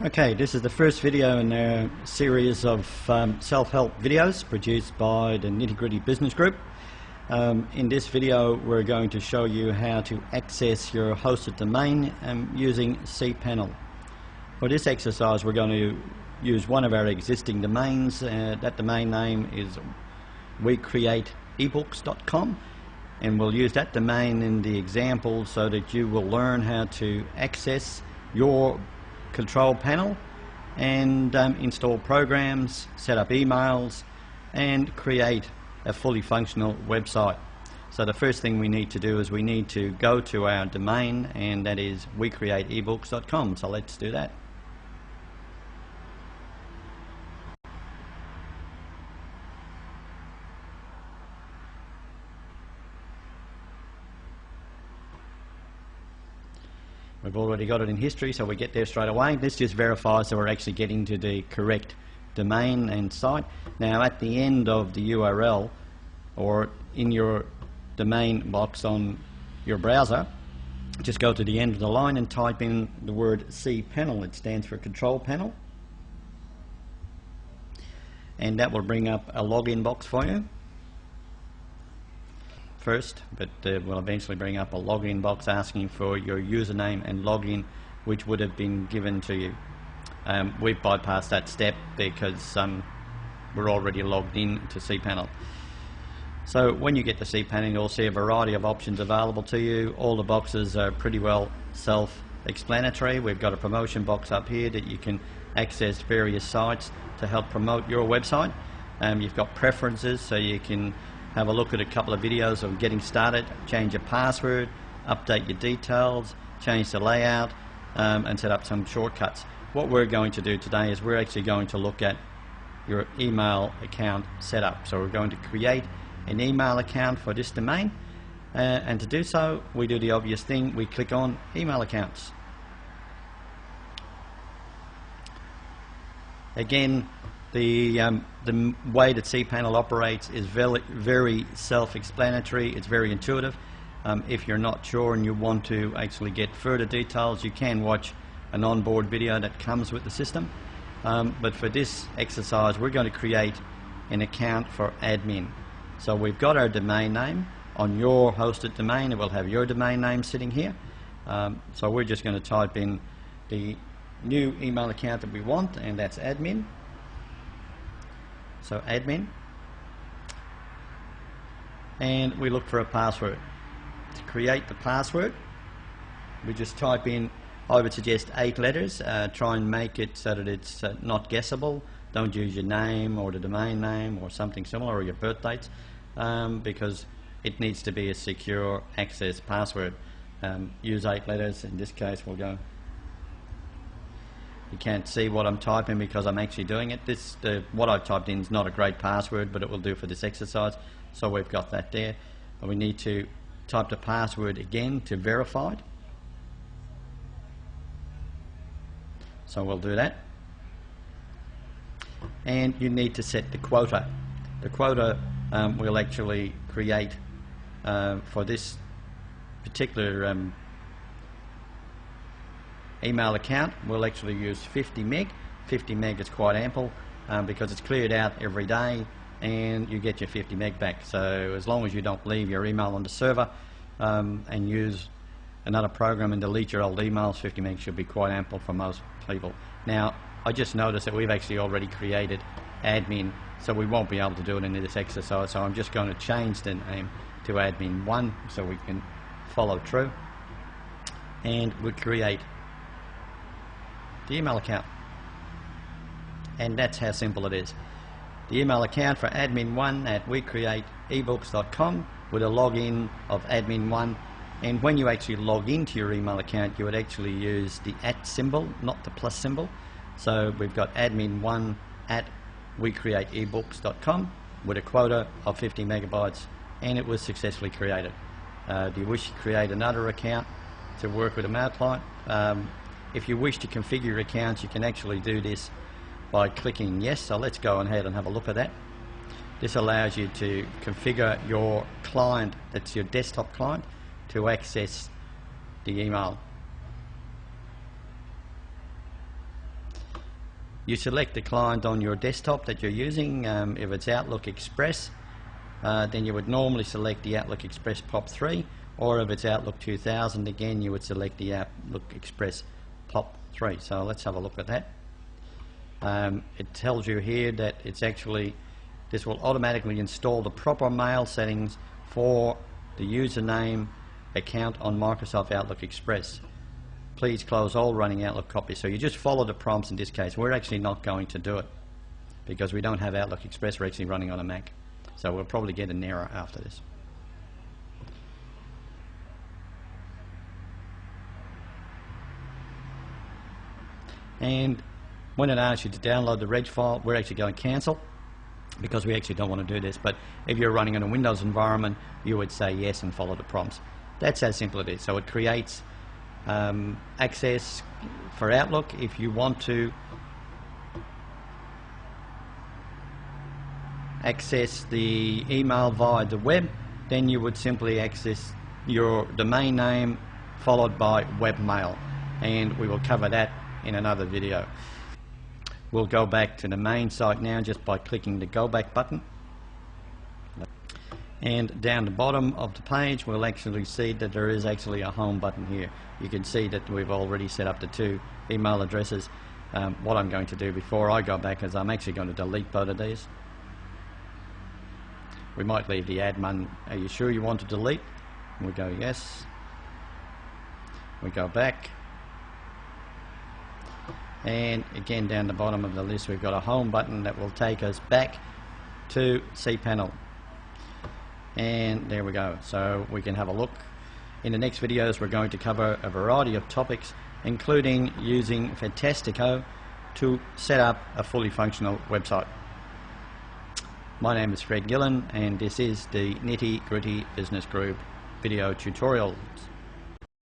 Okay, this is the first video in a series of self-help videos produced by the Nitty Gritty Business Group. In this video we're going to show you how to access your hosted domain using cPanel. For this exercise we're going to use one of our existing domains. That domain name is wecreateebooks.com, and we'll use that domain in the example so that you will learn how to access your control panel and install programs, set up emails and create a fully functional website. So the first thing we need to do is we need to go to our domain, and that is wecreateebooks.com. So let's do that. We've already got it in history, so we get there straight away. This just verifies that we're actually getting to the correct domain and site. Now at the end of the URL, or in your domain box on your browser, just go to the end of the line and type in the word cPanel. It stands for Control Panel, and that will bring up a login box for you first, but will eventually bring up a login box asking for your username and login, which would have been given to you. We've bypassed that step because we're already logged in to cPanel. So when you get to cPanel, you'll see a variety of options available to you. All the boxes are pretty well self-explanatory. We've got a promotion box up here that you can access various sites to help promote your website. You've got preferences, so you can have a look at a couple of videos of getting started, change your password, update your details, change the layout, and set up some shortcuts. What we're going to do today is we're actually going to look at your email account setup. So we're going to create an email account for this domain, and to do so we do the obvious thing, we click on email accounts. Again, the way that cPanel operates is very self-explanatory. It's very intuitive. If you're not sure and you want to actually get further details, you can watch an onboard video that comes with the system. But for this exercise we're going to create an account for admin. So we've got our domain name on your hosted domain. It will have your domain name sitting here. So we're just going to type in the new email account that we want, and that's admin. So admin, and we look for a password. To create the password, we just type in, I would suggest 8 letters. Try and make it so that it's not guessable. Don't use your name or the domain name or something similar, or your birth dates, because it needs to be a secure access password. Use 8 letters. In this case we'll go, you can't see what I'm typing because I'm actually doing it. What I've typed in is not a great password, but it will do for this exercise. So we've got that there. And we need to type the password again to verify it. So we'll do that. And you need to set the quota. The quota we'll actually create for this particular email account. We'll actually use 50 meg. 50 meg is quite ample because it's cleared out every day and you get your 50 meg back. So as long as you don't leave your email on the server and use another program and delete your old emails, 50 meg should be quite ample for most people. Now I just noticed that we've actually already created admin, so we won't be able to do it in this exercise. So I'm just going to change the name to admin1 so we can follow through, and we'll create the email account. And that's how simple it is. The email account for admin1 at wecreateebooks.com with a login of admin1. And when you actually log into your email account, you would actually use the @ symbol, not the plus symbol. So we've got admin1 at wecreateebooks.com with a quota of 50 megabytes, and it was successfully created. Do you wish to create another account to work with a mail client? If you wish to configure your accounts, you can actually do this by clicking yes. So let's go ahead and have a look at that. This allows you to configure your client, that's your desktop client, to access the email. You select the client on your desktop that you're using. If it's Outlook Express, then you would normally select the Outlook Express POP3, or if it's Outlook 2000, again you would select the Outlook Express POP3. So let's have a look at that. It tells you here that it's actually, this will automatically install the proper mail settings for the username account on Microsoft Outlook Express. Please close all running Outlook copies. So you just follow the prompts in this case. We're actually not going to do it because we don't have Outlook Express. We're actually running on a Mac. So we'll probably get an error after this. And when it asks you to download the reg file, we're actually going to cancel because we actually don't want to do this. But if you're running in a Windows environment, you would say yes and follow the prompts. That's how simple it is. So it creates access for Outlook. If you want to access the email via the web, then you would simply access your domain name followed by webmail, and we will cover that in another video. We'll go back to the main site now just by clicking the go back button, and down the bottom of the page we'll actually see that there is actually a home button here. You can see that we've already set up the 2 email addresses. What I'm going to do before I go back is I'm actually going to delete both of these. We might leave the admin, are you sure you want to delete? We go yes. We go back. And again down the bottom of the list we've got a home button that will take us back to cPanel. And there we go. So we can have a look. In the next videos we're going to cover a variety of topics, including using Fantastico to set up a fully functional website. My name is Fred Gillen and this is the Nitty Gritty Business Group video tutorials.